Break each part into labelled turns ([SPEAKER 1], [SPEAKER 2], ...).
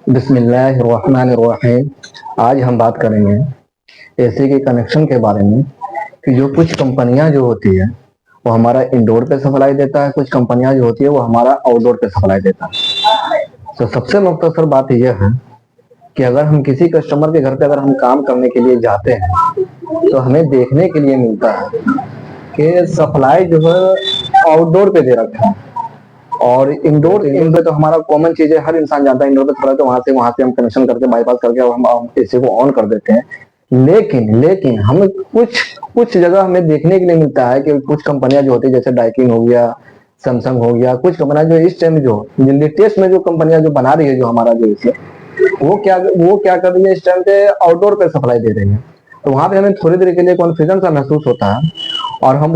[SPEAKER 1] बिस्मिल्लाहिर्रहमानिर्रहीम। आज हम बात करेंगे एसी के कनेक्शन के बारे में कि जो कुछ कंपनियां जो होती है वो हमारा इंडोर पे सप्लाई देता है, कुछ कंपनियां जो होती है वो हमारा आउटडोर पे सप्लाई देता है। तो सबसे मुख्तसर बात यह है कि अगर हम किसी कस्टमर के घर पे अगर हम काम करने के लिए जाते हैं तो हमें देखने के लिए मिलता है कि सप्लाई जो है आउटडोर पे दे रखा है और इंडोर पे तो हमारा कॉमन चीज है, हर इंसान जानता है। इंडोर पे थोड़ा तो वहां से हम कनेक्शन करके बाईपास करके हम एसी को ऑन कर देते हैं। लेकिन हमें कुछ कुछ जगह हमें देखने के लिए मिलता है कि कुछ कंपनियां जो होती है जैसे डाइकिन हो गया, सैमसंग हो गया, कुछ कंपनियां जो इस टाइम जो लेटेस्ट में जो कंपनियां जो बना रही है जो हमारा जो एसी, वो क्या कर रही है इस टाइम पे आउटडोर पे सप्लाई दे रही है। तो वहां पे हमें थोड़ी देर के लिए कॉन्फिडेंस सा महसूस होता है और हम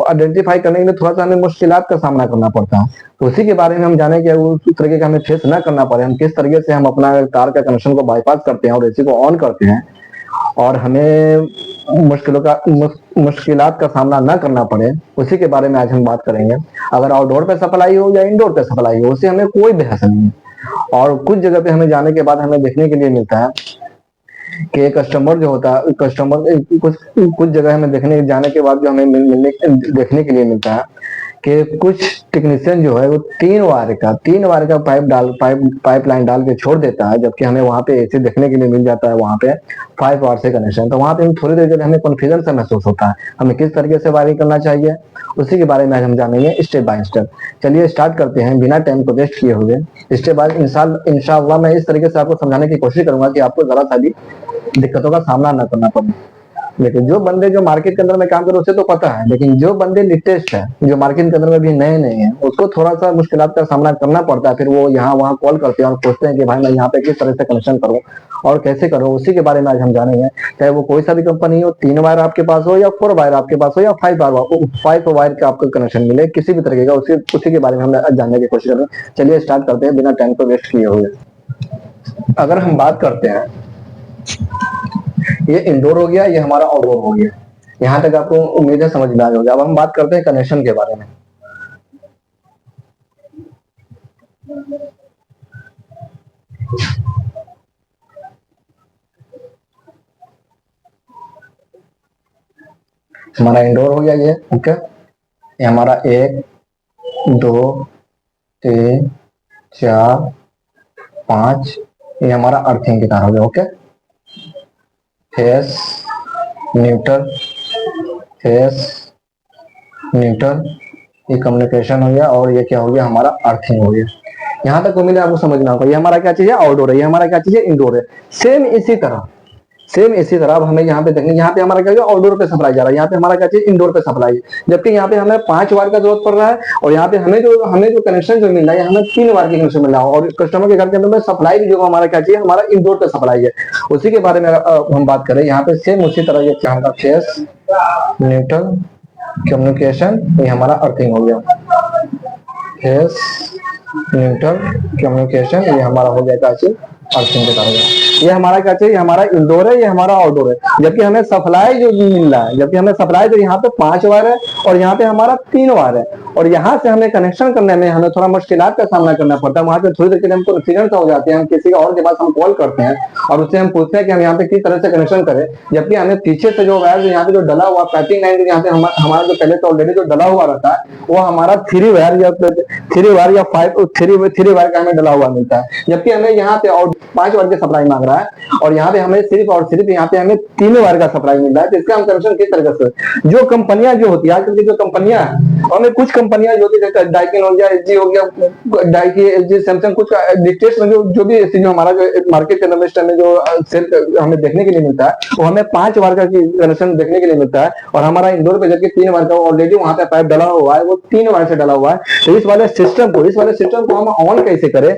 [SPEAKER 1] आइडेंटिफाई करने के लिए थोड़ा सा हमें मुश्किलात का सामना करना पड़ता है। तो उसी के बारे में हम जाने कि उस तरीके का हमें फेस ना करना पड़े, हम किस तरीके से हम अपना कार का कनेक्शन को बाईपास करते हैं और एसी को ऑन करते हैं और हमें मुश्किलात का सामना ना करना पड़े, उसी के बारे में आज हम बात करेंगे। अगर आउटडोर पे सप्लाई हो या इंडोर पे सप्लाई हो, उससे हमें कोई बहस नहीं है। और कुछ जगह पे हमें जाने के बाद हमें देखने के लिए मिलता है कि कस्टमर जो होता है, कस्टमर कुछ कुछ जगह हमें देखने जाने के बाद जो हमें मिलने देखने के लिए मिलता है कि कुछ टेक्नीशियन जो है वो तीन वायर का पाइप लाइन डाल के छोड़ देता है, जबकि हमें वहां पे एसी देखने के लिए मिल जाता है वहां पे 5 वायर से कनेक्शन। तो वहां पे हम थोड़ी देर के लिए हमें कन्फ्यूजन सा महसूस होता है, हमें किस तरीके से वायरिंग करना चाहिए, उसी के बारे में आज हम जानेंगे स्टेप बाय स्टेप। चलिए स्टार्ट करते हैं बिना टाइम को वेस्ट किए हुए। स्टेप बाय इंशाल्लाह मैं इस तरीके से आपको समझाने की कोशिश करूंगा कि आपको जरा सा भी दिक्कतों का सामना न करना पड़े। लेकिन जो बंदे जो मार्केट के अंदर में काम करे उसे तो पता है, लेकिन जो बंदे लेटेस्ट है, जो मार्केट के अंदर में भी नए नए हैं, उसको थोड़ा सा मुश्किलात का सामना करना पड़ता है। फिर वो यहाँ वहाँ कॉल करते हैं और पूछते हैं कि भाई मैं यहाँ पे किस तरह से कनेक्शन करूँ और कैसे करूँ, उसी के बारे में आज हम जानेंगे। चाहे वो कोई सा भी कंपनी हो, 3 वायर आपके पास हो या 4 वायर आपके पास हो या 5 वायर का आपको कनेक्शन मिले, किसी भी तरीके का, उसी के बारे में हम जानने की कोशिश करें। चलिए स्टार्ट करते हैं बिना टाइम को वेस्ट किए हुए। अगर हम बात करते हैं, ये इंडोर हो गया, ये हमारा आउटडोर हो गया। यहाँ तक आपको उम्मीद है समझ में आ गया। अब हम बात करते हैं कनेक्शन के बारे में। हमारा इंडोर हो गया ये, ओके। ये हमारा 1 2 3 4 5, ये हमारा अर्थिंग की तार हो गया, okay. Face neutral, face neutral, ये कम्युनिकेशन हो गया और ये क्या हो गया हमारा अर्थिंग हो गया। यहाँ तक उम्मीद है आपको समझना होगा। ये हमारा क्या चीज है, आउटडोर है, ये हमारा क्या चीज है, इंडोर है। सेम इसी तरह अब हमें यहाँ पे देखने, यहाँ पे हमारा क्या आउटडोर पे सप्लाई जा रहा है, यहाँ पे हमारा क्या चीज इंडोर पे सप्लाई है। जबकि यहाँ पे हमें 5 वायर का जरूरत पड़ रहा है और यहाँ पे हमें जो कनेक्शन जो मिल रहा है, हमें 3 वायर की कनेक्शन मिल रहा है और कस्टमर के घर के अंदर में सप्लाई भी जो हमारा क्या चाहिए, हमारा इंडोर पे सप्लाई है। उसी के बारे में हम बात करें, यहाँ पे सेम उसी तरह ये हमारा फेस न्यूट्रल कम्युनिकेशन, ये हमारा अर्थिंग हो गया। फेस न्यूट्रल कम्युनिकेशन, ये हमारा हो गया क्या चीज, अर्थिंग के तरह। ये हमारा क्या चाहिए, हमारा इंडोर है, ये हमारा आउटडोर है। जबकि हमें सप्लाई जो मिल रहा है, जबकि हमें सप्लाई जो यहाँ पे 5 वायर है और यहाँ पे हमारा 3 वायर है और यहाँ से हमें कनेक्शन करने में हमें थोड़ा मुश्किलात का सामना करना पड़ता है। वहां पे थोड़ी देर के लिए हमको कन्फ्यूजन हो जाते हैं, हम किसी और के पास हम कॉल करते हैं और उससे हम पूछते हैं कि हम यहाँ पे किस तरह से कनेक्शन करें। जबकि हमें पीछे से जो वायर यहाँ पे जो डला हुआ पाइपिंग लाइन, यहाँ पे हमारा जो पहले तो ऑलरेडी जो डला हुआ रहता है वो हमारा 3 वायर या 3 वायर का हमें डला हुआ मिलता है। जबकि हमें यहाँ पे और 5 वायर की सप्लाई मांग रहा है और यहाँ पे हमें सिर्फ और सिर्फ यहाँ पे हमें 3 वायर का सप्लाई मिल रहा है। तो इसका हम कनेक्शन किस तरीके से, जो कंपनियां जो होती है आजकल की जो कंपनियां हैं, हमें कुछ कंपनियां जो होती है जैसे डाइकिन हो गया, एलजी हो गया, डाइकी एलजी सैमसंग, कुछ डिस्ट्रेस में जो भी जो हमारा जो मार्केट के अंदर में जो सेल हमें देखने के लिए मिलता है, वो हमें 5 वायर का कनेक्शन देखने के लिए मिलता है और हमारा इंडोर पे जबकि 3 वायर का ऑलरेडी वहां पे पाइप डला हुआ है, वो 3 वायर से डला हुआ है। तो इस वाले सिस्टम को हम ऑन कैसे करें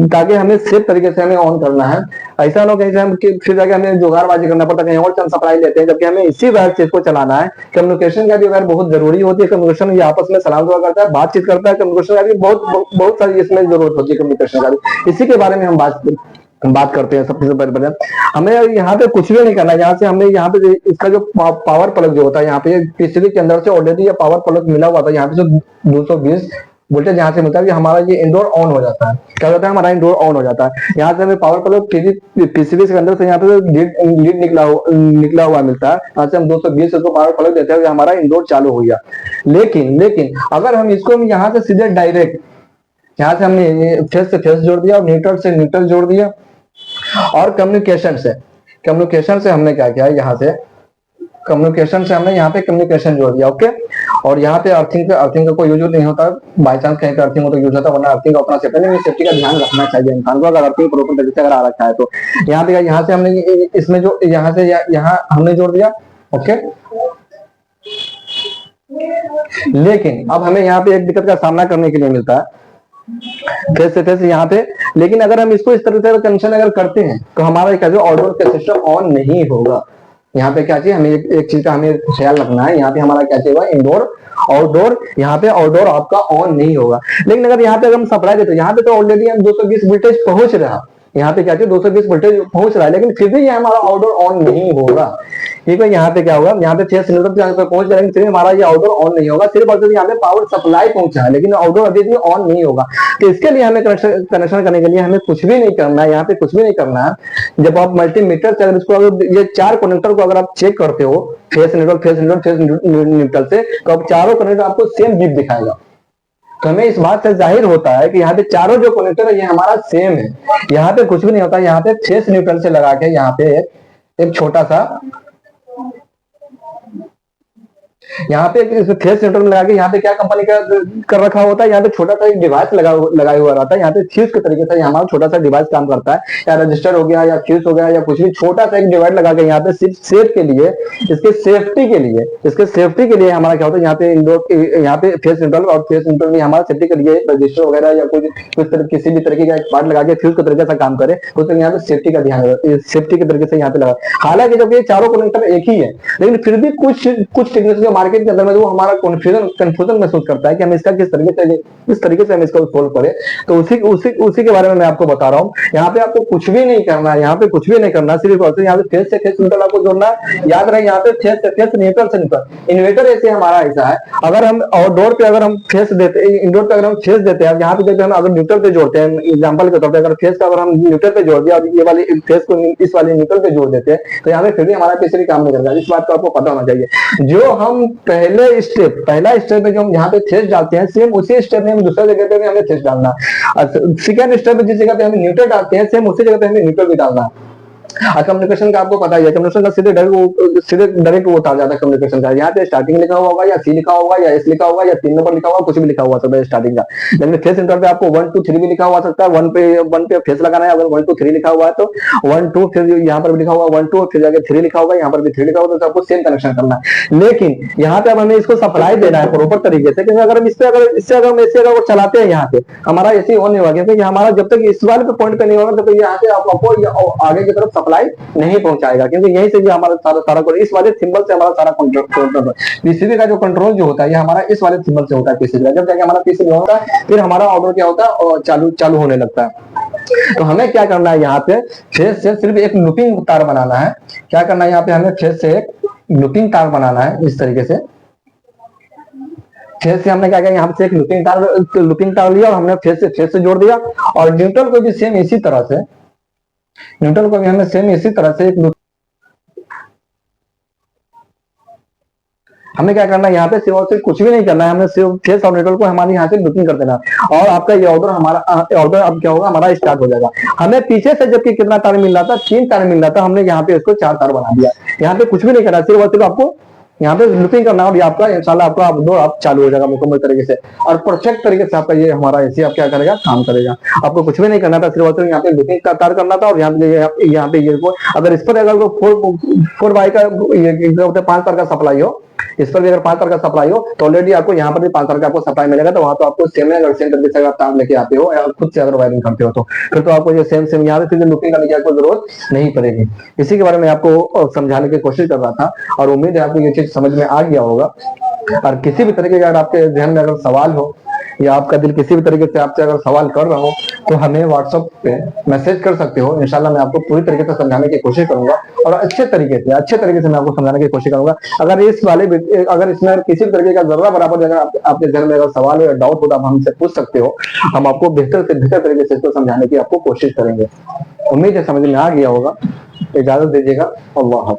[SPEAKER 1] ताकि हमें सेफ तरीके से हमें ऑन करना है। ऐसा ना कहीं से हम फिर जाके हमें जुगाड़बाजी करना पड़ता है, कहीं और से हम सप्लाई लेते हैं, जबकि हमें इसी वायर से इसको चलाना है। कम्युनिकेशन का भी वायर बहुत जरूरी होती है। कम्युनिकेशन ये आपस में सलाम दुआ करता है, बातचीत करता है। कम्युनिकेशन का भी बहुत सारी इसमें जरूरत होती है कम्युनिकेशन का भी। इसी के बारे में हम बात करते हैं। सबसे पहले हमें यहाँ पे कुछ भी नहीं करना है। यहाँ से हमने यहाँ पे इसका जो पावर प्लग जो होता है, यहाँ पे पीसीबी के अंदर से ऑलरेडी ये पावर प्लग मिला हुआ था। यहाँ पे जो 220 वोल्टेज यहाँ से मिलता है कि हमारा ये इंडोर ऑन हो जाता है। क्या होता है, हमारा इंडोर ऑन हो जाता है। यहाँ से हमें पावर प्लग पीसीबी के अंदर से यहाँ पे लीड निकला हुआ मिलता है। यहाँ से हम 220 को पावर प्लग देते हैं, हमारा इंडोर चालू हो गया। लेकिन अगर हम इसको यहाँ से सीधे डायरेक्ट, यहाँ से हमने फेस से फेस जोड़ दिया और न्यूट्रल से न्यूट्रल जोड़ दिया, और कम्युनिकेशन से हमने क्या किया, यहाँ से कम्युनिकेशन से हमने यहाँ पे कम्युनिकेशन जोड़ दिया। ओके, और यहाँ पे अर्थिंग का कोई यूज नहीं होता, बाई चांस कहीं पे अर्थिंग हो तो यूज होता है, वरना अर्थिंग का अपना सेफ्टी का ध्यान रखना चाहिए इंसान को, अगर अर्थिंग प्रॉपर तरीके से अगर आ रखा है तो। यहाँ से हमने इसमें जो यहाँ से यहाँ हमने जोड़ दिया। ओके, लेकिन अब हमें यहाँ पे एक दिक्कत का सामना करने के लिए मिलता है फेस से फेस यहाँ पे। लेकिन अगर हम इसको इस तरह से कनेक्शन अगर करते हैं तो हमारा क्या जो आउटडोर का सिस्टम ऑन नहीं होगा। यहाँ पे क्या चाहिए हमें, एक चीज का हमें ख्याल रखना है, यहाँ पे हमारा क्या चाहिए इंडोर आउटडोर, यहाँ पे आउटडोर आपका ऑन नहीं होगा। लेकिन अगर यहाँ पे अगर हम सप्लाई देते, यहाँ पे तो ऑलरेडी हम 220 वोल्टेज पहुंच रहा, यहाँ पे क्या चाहिए 220 वोल्टेज पहुंच रहा है, लेकिन फिर भी ये हमारा आउटडोर ऑन नहीं होगा। ठीक है, यहाँ पे क्या होगा, यहाँ पे फेस न्यूट्रल पे पहुंच जाएंगे, फिर हमारा ये आउटडोर ऑन नहीं होगा, सिर्फ और सिर्फ यहाँ पे पावर सप्लाई पहुंचा है, लेकिन आउटडोर अभी भी ऑन नहीं होगा। तो इसके लिए हमें कनेक्शन करने के लिए हमें कुछ भी नहीं करना है, यहाँ पे कुछ भी नहीं करना है। जब आप मल्टीमीटर से अगर इसको अगर ये 4 कनेक्टर को अगर आप चेक करते हो फेस न्यूट्रल से, तो अब चारों कनेक्टर आपको सेम बिट दिखाएगा। तो हमें इस बात से जाहिर होता है कि यहाँ पे चारों जो कनेक्टर है ये हमारा सेम है, यहाँ पे कुछ भी नहीं होता। यहाँ पे फेस न्यूट्रल से लगा के यहाँ पे एक छोटा सा यहाँ पे फेस न्यूट्रल में लगा के यहाँ पे क्या कंपनी का कर रखा होता है, यहाँ पे छोटा सा एक डिवाइस लगाया हुआ रहता है। यहाँ पे फ्यूज के तरीके से हमारा छोटा सा डिवाइस काम करता है, या रजिस्टर हो गया या फ्यूज हो गया या कुछ भी छोटा सा एक डिवाइस लगा के यहाँ पे सिर्फ सेफ के लिए, इसके सेफ्टी के लिए हमारा क्या होता है, यहाँ पे इंडोर यहाँ पे फेस न्यूट्रल और फेस न्यूट्रल में हमारा सेफ्टी के लिए रजिस्टर वगैरह या किसी भी तरीके का एक पार्ट लगा के फ्यूज के तरीके से काम करे, तो यहाँ पे सेफ्टी का ध्यान सेफ्टी के तरीके से यहाँ पे लगा। हालांकि जब ये चारों कनेक्टर एक ही है, लेकिन फिर भी कुछ टेक्निकल मार्केट के अंदर में वो हमारा कंफ्यूजन महसूस करता है कि हम इसका किस तरीके से हम इसको सोल्व करें। तो उसी के बारे में मैं आपको बता रहा हूँ। यहाँ पे आपको कुछ भी नहीं करना है, यहाँ पे कुछ भी नहीं करना, सिर्फ और सिर्फ यहाँ पे फेस से फेस न्यूट्रल आपको जोड़ना है। याद रहे यहाँ पे फेस से फेस न्यूट्रल से न्यूट्रल। इन्वर्टर ऐसे हमारा ऐसा है, अगर हम आउटडोर पे अगर हम फेस देते, इंडोर पे अगर हम फेस देते हैं, यहाँ पे देखते हैं अगर न्यूट्रल पे जोड़ते हैं, एग्जाम्पल के तौर पर अगर फेस का अगर हम न्यूट्रल पे जोड़ दिया और ये वाली फेस को इस वाले न्यूट्रल पे जोड़ देते हैं, तो यहाँ पे फिर भी हमारा पीसीबी काम नहीं करता। इस बात को आपको पता होना चाहिए। जो हम पहला स्टेप में जो हम यहाँ पे फेस डालते हैं, सेम उसी स्टेप में हम दूसरा जगह पे भी हमें फेस डालना है। सेकंड स्टेप में जिस जगह पे हमें न्यूट्रल डालते हैं, सेम उसी जगह पे हमें न्यूट्रल भी डालना है। कम्युनिकेशन का आपको पता ही है, कम्युनिकेशन का सीधे डायरेक्ट वो उतार जाता है कम्युनिकेशन का। यहाँ पे स्टार्टिंग लिखा हुआ होगा या सी लिखा होगा या एस लिखा होगा या 3 नंबर लिखा होगा, कुछ भी लिखा हुआ सकता है स्टार्टिंग का। लेकिन फेस इंटर पे आपको 1 2 3 भी लिखा हुआ सकता है। 1 पे फेस लगाना है, अगर 1 2 3 लिखा हुआ है तो 1 2, फिर यहाँ पर भी लिखा हुआ 1 2, फिर जाके 3 लिखा होगा, यहाँ पर भी 3 लिखा होगा, तो आपको सेम कनेक्शन करना है। लेकिन यहाँ पे अब हमें इसको सप्लाई देना है प्रॉपर तरीके से, क्योंकि अगर हम इससे अगर चलाते हैं यहाँ पे हमारा ऐसे ऑन नहीं होगा, क्योंकि हमारा जब तक इस वाले पे पॉइंट पे नहीं होगा तो यहाँ से आपको आगे की तरफ सप्लाई नहीं पहुंचाएगा, क्योंकि यहीं से भी हमारा सारा इस वाले सिंबल से हमारा सारा कंट्रोल पीसीबी का जो कंट्रोल जो होता है ये हमारा इस वाले सिंबल से होता है पीसीबी का। जब जाके हमारा पीसीबी होता है फिर हमारा ऑर्डर क्या होता है और चालू होने लगता है। तो हमें क्या करना है, यहाँ पे फेस से सिर्फ एक लूपिंग तार बनाना है। क्या करना है, यहाँ पे हमें फेस से एक लूपिंग तार बनाना है। इस तरीके से फेस से हमने क्या किया, यहाँ से एक लूपिंग तार लिया और हमने फेस से जोड़ दिया, और न्यूट्रल को भी सेम इसी तरह से एक हमें क्या करना है, यहाँ पे सिर्फ कुछ भी नहीं करना है, हमें सिर्फ फेस और न्यूट्रल को हमारे यहाँ से लूपिंग कर देना और आपका ये ऑर्डर अब क्या होगा, हमारा स्टार्ट हो जाएगा। हमें पीछे से जबकि कितना तार मिल रहा था, 3 तार मिल रहा था, हमने यहाँ पे इसको 4 तार बना दिया। यहाँ पे कुछ भी नहीं करना, सिर्फ और सिर्फ आपको यहाँ पे लूपिंग करना और आपका इंशाल्लाह आपका आप चालू हो जाएगा मुकम्मल तरीके से और परफेक्ट तरीके से आपका ये हमारा एसी आप क्या करेगा, काम करेगा। आपको कुछ भी नहीं करना था, सिर्फ और सिर्फ यहाँ पे लूपिंग का तार करना था और यहाँ पे ये को अगर इस पर अगर 4 बाई का 5 तार का सप्लाई हो, इस पर भी अगर 5 तार का सप्लाई हो तो ऑलरेडी आपको यहाँ पर भी 5 तार का आपको सप्लाई मिलेगा। तो वहां तो आपको सेम अगर सेम तरीके से अगर तार लेके आते हो या खुद से अगर वायरिंग करते हो तो फिर तो आपको ये सेम यहाँ पे लूपिंग करने की आपको जरूरत नहीं पड़ेगी। इसी के बारे में आपको समझाने की कोशिश कर रहा था और उम्मीद है आपको ये चीज समझ में आ गया होगा। और किसी भी तरीके का अगर आपके ध्यान में अगर सवाल हो या आपका दिल किसी भी तरीके से आपसे अगर सवाल कर रहा हो तो हमें व्हाट्सएप पे मैसेज कर सकते हो। इंशाल्लाह मैं आपको पूरी तरीके से समझाने की कोशिश करूंगा और अच्छे तरीके से मैं आपको समझाने की कोशिश करूंगा। अगर इसमें किसी भी तरीके का जरूरत बराबर अगर आपके घर में अगर सवाल हो या डाउट हो तो आप हमसे पूछ सकते हो। हम आपको बेहतर से बेहतर तरीके से इसको समझाने की आपको कोशिश करेंगे। उम्मीद है समझ में आ गया होगा। इजाजत दीजिएगा। अल्लाह हाफ़िज़।